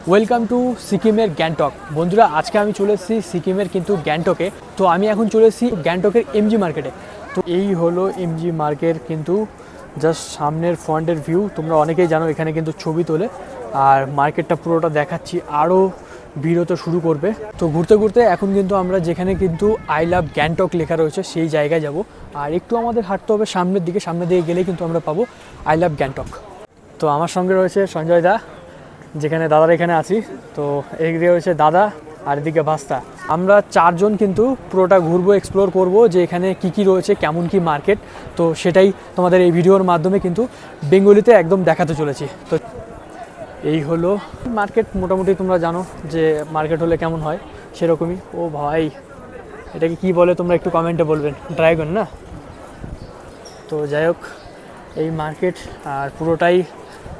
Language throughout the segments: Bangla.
ওয়েলকাম টু সিকিমের গ্যাংটক। বন্ধুরা, আজকে আমি চলে এসেছি সিকিমের কিন্তু গ্যাংটকে। তো আমি এখন চলে এসেছি গ্যাংটকের এমজি মার্কেটে। তো এই হলো এমজি মার্কেট, কিন্তু জাস্ট সামনের ফ্রন্টের ভিউ। তোমরা অনেকেই জানো এখানে কিন্তু ছবি তোলে, আর মার্কেটটা পুরোটা দেখাচ্ছি। আরও ভিড় তো শুরু করবে। তো ঘুরতে ঘুরতে এখন কিন্তু আমরা যেখানে কিন্তু আই লাভ গ্যাংটক লেখা রয়েছে সেই জায়গায় যাব। আর একটু আমাদের হাঁটতে হবে সামনের দিকে গেলেই কিন্তু আমরা পাবো আই লাভ গ্যাংটক। তো আমার সঙ্গে রয়েছে সঞ্জয় দা, যেখানে দাদার এখানে আছি। তো এদিকে রয়েছে দাদা, আর এদিকে ভাস্তা। আমরা চারজন কিন্তু পুরোটা ঘুরবো, এক্সপ্লোর করব যে এখানে কি রয়েছে, কেমন কি মার্কেট। তো সেটাই তোমাদের এই ভিডিওর মাধ্যমে কিন্তু বেঙ্গলিতে একদম দেখাতে চলেছি। তো এই হলো মার্কেট। মোটামুটি তোমরা জানো যে মার্কেট হলে কেমন হয়, সেরকমই। ও ভাই, এটাকে কি বলে তোমরা একটু কমেন্টে বলবেন। ড্রাগন না? তো যাই হোক, এই মার্কেট আর পুরোটাই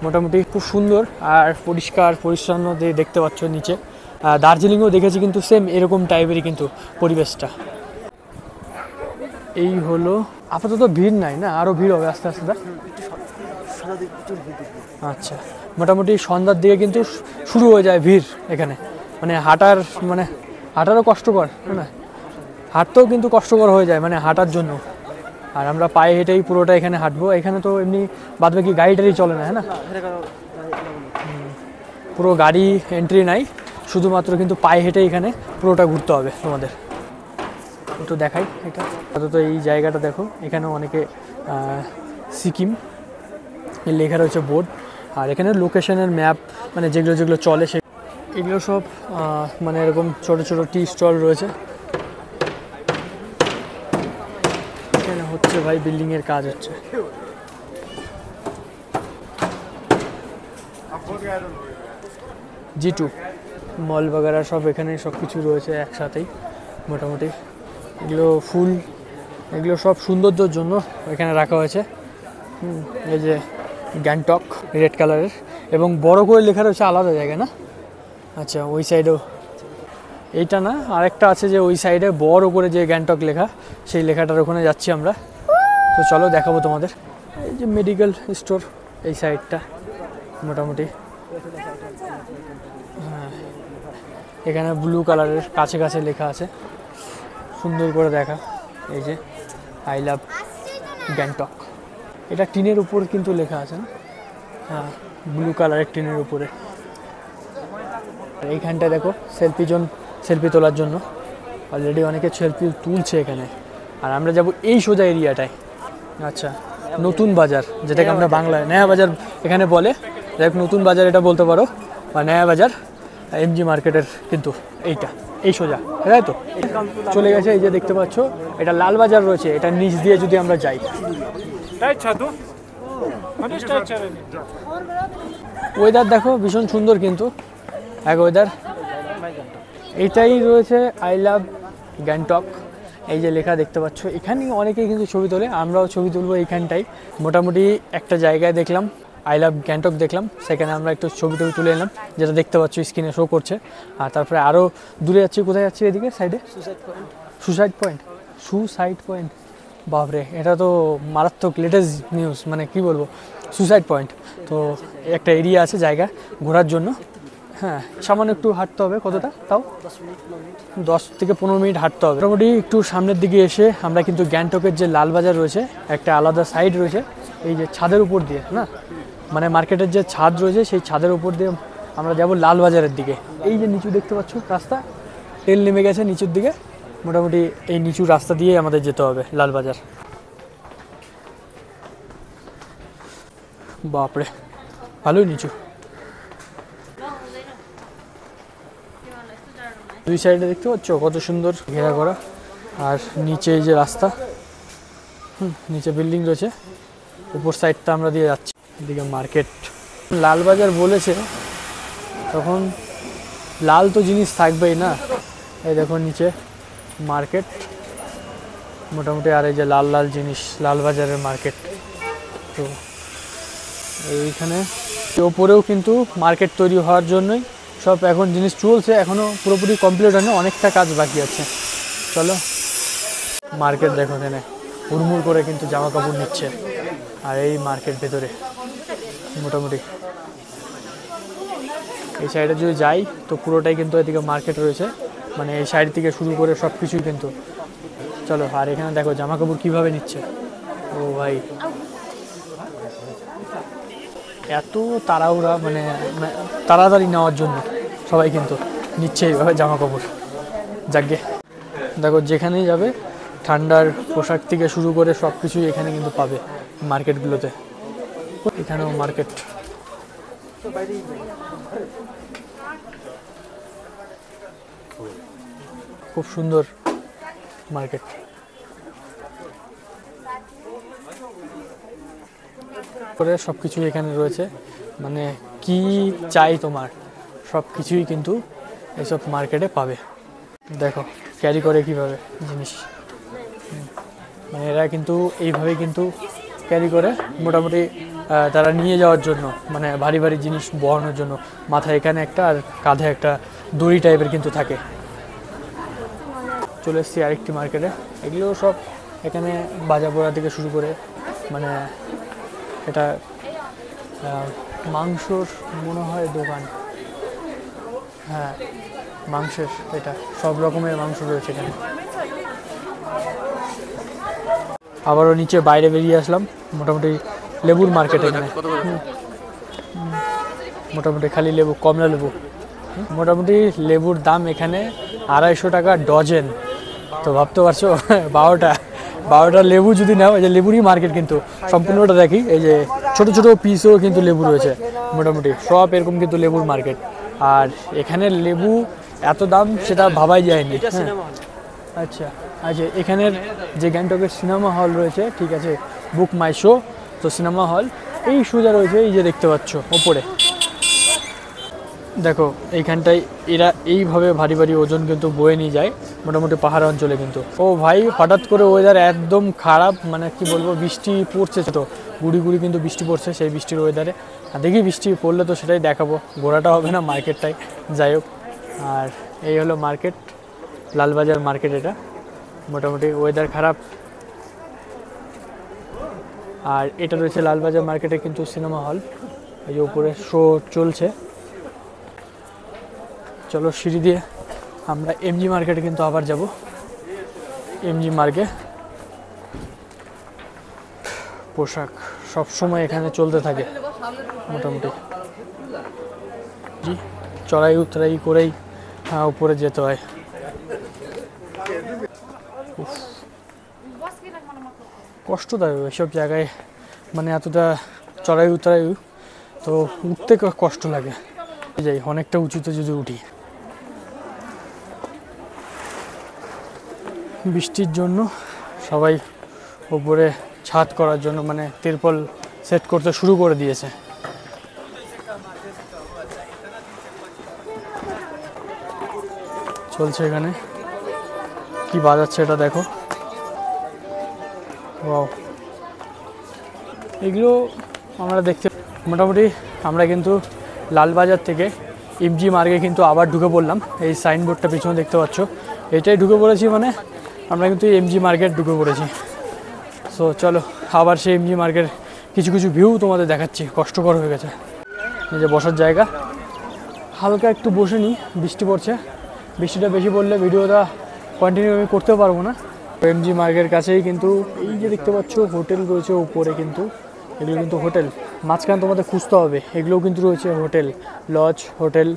মোটামুটি খুব সুন্দর আর পরিষ্কার পরিচ্ছন্ন দিয়ে দেখতে পাচ্ছ নিচে। দার্জিলিংও দেখেছি কিন্তু সেম এরকম টাইপেরই কিন্তু পরিবেশটা। এই হলো, আপাতত ভিড় নাই না? আরও ভিড় হবে আস্তে আস্তে। আচ্ছা, মোটামুটি সন্ধ্যার দিকে কিন্তু শুরু হয়ে যায় ভিড় এখানে। মানে হাঁটারও কষ্টকর, না হাঁটতেও কিন্তু কষ্টকর হয়ে যায়, মানে হাঁটার জন্য। আর আমরা পায়ে হেঁটেই পুরোটা এখানে হাঁটবো। এখানে তো এমনি বাদবাকি গাড়ি টাড়ি চলে না, হ্যাঁ না? পুরো গাড়ি এন্ট্রি নাই, শুধুমাত্র কিন্তু পায়ে হেঁটে এখানে পুরোটা ঘুরতে হবে তোমাদের। একটু দেখাই এটা। অন্তত এই জায়গাটা দেখো, এখানে অনেকে সিকিম লেখা রয়েছে বোর্ড। আর এখানে লোকেশনের ম্যাপ, মানে যেগুলো চলে এগুলো সব মানে এরকম ছোটো ছোটো টি স্টল রয়েছে। এখানে হচ্ছে ভাই বিল্ডিংয়ের কাজ হচ্ছে। G2 মল বাগেরা সব এখানে সব কিছু রয়েছে একসাথেই মোটামুটি। এগুলো সব সৌন্দর্যের জন্য এখানে রাখা হয়েছে। এই যে গ্যাংটক রেড কালারের, এবং বড় করে লেখা রয়েছে আলাদা জায়গায় না? আচ্ছা, ওই সাইডেও এইটা না, আরেকটা আছে যে ওই সাইডে বড় করে যে গ্যাংটক লেখা, সেই লেখাটার ওখানে যাচ্ছি আমরা। তো চলো দেখাবো তোমাদের। এই যে মেডিকেল স্টোর এই সাইডটা মোটামুটি। হ্যাঁ, এখানে ব্লু কালারের কাছে কাছে লেখা আছে, সুন্দর করে দেখা। এই যে আই লাভ গ্যাংটক, এটা টিনের উপর কিন্তু লেখা আছে না? হ্যাঁ, ব্লু কালারের টিনের উপরে। এইখানটা দেখো সেলফি তোলার জন্য অলরেডি অনেকে সেলফি তুলছে এখানে। আর আমরা যাব এই সোজা এরিয়াটায়। আচ্ছা, নতুন বাজার, যেটাকে আমরা বাংলায় নয়া বাজার এখানে বলে। যাই হোক, নতুন বাজার এটা বলতে পারো, বা নয়া বাজার। এমজি মার্কেটের কিন্তু এই সোজা, তাই তো চলে গেছে। এই যে দেখতে পাচ্ছ, এটা লাল বাজার রয়েছে, এটা নিচ দিয়ে যদি আমরা যাই। ওয়েদার দেখো ভীষণ সুন্দর কিন্তু এক ওয়েদার। এইটাই রয়েছে আই লাভ গ্যাংটক। এই যে লেখা দেখতে পাচ্ছ, এখানে অনেকেই কিন্তু ছবি তোলে, আমরাও ছবি তুলবো এইখানটাই। মোটামুটি একটা জায়গায় দেখলাম আই লাভ গ্যাংটক দেখলাম, সেখানে আমরা একটু ছবি তুলে এলাম, যেটা দেখতে পাচ্ছ স্ক্রিনে শো করছে। আর তারপরে আরও দূরে যাচ্ছি। কোথায় যাচ্ছি? এদিকে সাইডে সুসাইড পয়েন্ট। বাপরে, এটা তো মারাত্মক লেটেস্ট নিউজ, মানে কি বলবো, সুসাইড পয়েন্ট। তো একটা এরিয়া আছে জায়গা ঘোরার জন্য। হ্যাঁ, সামান্য একটু হাঁটতে হবে। কতটা? তাও 10 থেকে 15 মিনিট হাঁটতে হবে। মোটামুটি একটু সামনের দিকে এসে আমরা কিন্তু গ্যাংটকের যে লাল বাজার রয়েছে, একটা আলাদা সাইড রয়েছে এই যে ছাদের উপর দিয়ে, না মানে মার্কেটের যে ছাদ রয়েছে, সেই ছাদের উপর দিয়ে আমরা যাব লাল বাজারের দিকে। এই যে নিচু দেখতে পাচ্ছ রাস্তা, তেল নেমে গেছে নিচুর দিকে। মোটামুটি এই নিচু রাস্তা দিয়ে আমাদের যেতে হবে লাল বাজার। বাপরে, ভালোই নিচু। দুই সাইডে দেখতে পাচ্ছ কত সুন্দর ঘেরা করা। আর নিচে এই যে রাস্তা, নিচে বিল্ডিং রয়েছে। উপর সাইডটা আমরা দিয়ে যাচ্ছি, এদিকে মার্কেট। লাল বাজার বলেছে, তখন লাল তো জিনিস থাকবেই না। এই দেখো নিচে মার্কেট মোটামুটি। আর এই যে লাল লাল জিনিস, লাল বাজারের মার্কেট। তো এইখানে ওপরেও কিন্তু মার্কেট তৈরি হওয়ার জন্যই সব এখন জিনিস চলছে, এখনও পুরোপুরি কমপ্লিট হয়নি, অনেকটা কাজ বাকি আছে। চলো মার্কেট দেখো, এখানে হুড়মুড় করে কিন্তু জামা কাপড় নিচ্ছে। আর এই মার্কেট ভেতরে মোটামুটি এই সাইডে যদি যাই তো পুরোটাই কিন্তু এদিকে মার্কেট রয়েছে, মানে এই সাইড থেকে শুরু করে সব কিছুই কিন্তু। চলো, আর এখানে দেখো জামা কাপড় কীভাবে নিচ্ছে। ও ভাই, এত তাড়াহুড়া, মানে তাড়াতাড়ি নেওয়ার জন্য সবাই কিন্তু নিচ্ছে এইভাবে জামা কাপড়। যাকে দেখো, যেখানেই যাবে ঠান্ডার পোশাক থেকে শুরু করে সব কিছুই এখানে কিন্তু পাবে মার্কেটগুলোতে। এখানেও মার্কেট। খুব সুন্দর মার্কেট। করে সব কিছুই এখানে রয়েছে, মানে কি চাই তোমার সব কিছুই কিন্তু এসব মার্কেটে পাবে। দেখো ক্যারি করে কিভাবে জিনিস, মানে এরা কিন্তু এইভাবেই কিন্তু ক্যারি করে মোটামুটি তারা নিয়ে যাওয়ার জন্য, মানে ভারী ভারী জিনিস বহনের জন্য। মাথায় এখানে একটা আর কাঁধে একটা দড়ি টাইপের কিন্তু থাকে। চলে এসেছি আরেকটি মার্কেটে। এগুলো সব এখানে বাজা পোড়া থেকে শুরু করে, মানে এটা মাংসর মনে হয় দোকান, হ্যাঁ মাংসের, এটা সব রকমের মাংস রয়েছে এখানে। আবারও নিচে বাইরে বেরিয়ে আসলাম, মোটামুটি লেবুর মার্কেট এখানে। মোটামুটি খালি লেবু, কমলা লেবু। মোটামুটি লেবুর দাম এখানে 250 টাকা ডজন। তো ভাবতে পারছো 12টা লেবু যদি নাও, এই যে লেবুরই মার্কেট কিন্তু সম্পূর্ণটা দেখি, এই যে ছোট ছোট পিসও কিন্তু লেবু রয়েছে, মোটামুটি সব এরকম কিন্তু লেবুর মার্কেট। আর এখানে লেবু এত দাম সেটা ভাবাই যায়নি। আচ্ছা আচ্ছা, এখানের যে গ্যাংটকের সিনেমা হল রয়েছে, ঠিক আছে, বুক মাই শো, তো সিনেমা হল এই সোজা রয়েছে, এই যে দেখতে পাচ্ছ ওপরে। দেখো এইখানটায় এরা এইভাবে ভারী ভারী ওজন কিন্তু বয়ে নিয়ে যায় মোটামুটি পাহাড় অঞ্চলে কিন্তু। ও ভাই, হঠাৎ করে ওয়েদার একদম খারাপ, মানে কি বলবো, বৃষ্টি পড়ছে, তো গুড়ি গুড়ি কিন্তু বৃষ্টি পড়ছে। সেই বৃষ্টির ওয়েদারে আর দেখি বৃষ্টি পড়লে তো সেটাই দেখাবো, ঘোরাটা হবে না মার্কেটটাই। যাই হোক, আর এই হলো মার্কেট, লালবাজার মার্কেট। এটা মোটামুটি ওয়েদার খারাপ। আর এটা রয়েছে লালবাজার মার্কেটে কিন্তু সিনেমা হল, এই যে উপরে শো চলছে। চলো সিঁড়ি দিয়ে আমরা এমজি মার্কেটে কিন্তু আবার যাব। এমজি মার্কেট পোশাক সব সময় এখানে চলতে থাকে মোটামুটি। জি, চড়াই উতরাই করেই উপরে যেতে হয়। কষ্টদায়ক এসব জায়গায়, মানে এতটা চড়াই উতরাই, তো উঠতে কষ্ট লাগে। যাই অনেকটা উঁচুতে যদি উঠি, বৃষ্টির জন্য সবাই উপরে ছাদ করার জন্য, মানে তিরপল সেট করতে শুরু করে দিয়েছে। চলছে এখানে কি বাজাচ্ছে এটা দেখো। ওয়াও, এগুলো আমরা দেখতে মোটামুটি আমরা কিন্তু লালবাজার থেকে এমজি মার্গে কিন্তু আবার ঢুকে পড়লাম। এই সাইনবোর্ডটা পিছনে দেখতে পাচ্ছ, এটাই ঢুকে পড়েছি, মানে আমরা কিন্তু এমজি মার্কেট ঢুকে পড়েছি। সো চলো আবার সেই এমজি মার্কেট কিছু কিছু ভিউ তোমাদের দেখাচ্ছি। কষ্টকর হয়ে গেছে, এই যে বসার জায়গা, হালকা একটু বসে নিই, বৃষ্টি পড়ছে। বৃষ্টিটা বেশি পড়লে ভিডিওটা কন্টিনিউ আমি করতে পারবো না। এমজি মার্কেটের কাছেই কিন্তু এই যে দেখতে পাচ্ছ হোটেল রয়েছে উপরে, কিন্তু এগুলো কিন্তু হোটেল, মাঝখানে তোমাদের খুঁজতে হবে। এগুলোও কিন্তু রয়েছে হোটেল, লজ, হোটেল,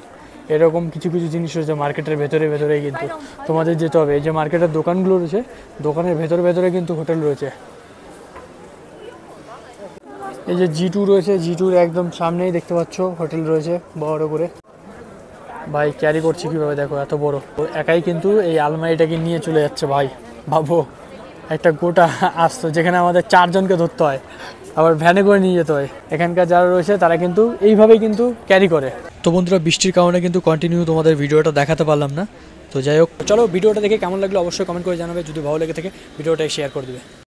এরকম কিছু কিছু জিনিস রয়েছে মার্কেটের ভেতরেই কিন্তু তোমাদের যেতে হবে। এই যে মার্কেটের দোকানগুলো রয়েছে, দোকানের ভেতরে কিন্তু হোটেল রয়েছে। এই যে জি2 রয়েছে, জি2-র একদম সামনেই দেখতে পাচ্ছ হোটেল রয়েছে বড় করে। ভাই ক্যারি করছি কীভাবে দেখো, এত বড়, একাই কিন্তু এই আলমারিটাকে নিয়ে চলে যাচ্ছে। ভাই ভাবো, একটা গোটা আসতো যেখানে আমাদের 4 জনকে ধরতে হয়, আবার ভ্যানে করে নিয়ে যেতে হয়। এখানকার যারা রয়েছে তারা কিন্তু এইভাবেই কিন্তু ক্যারি করে। তো বন্ধুরা, বৃষ্টির কারণে কিন্তু কন্টিনিউ তোমাদের ভিডিওটা দেখাতে পারলাম না। তো যাই হোক, চলো ভিডিওটা দেখে কেমন লাগলো অবশ্যই কমেন্ট করে জানাবে। যদি ভালো লেগে থাকে ভিডিওটা শেয়ার করে দেবে।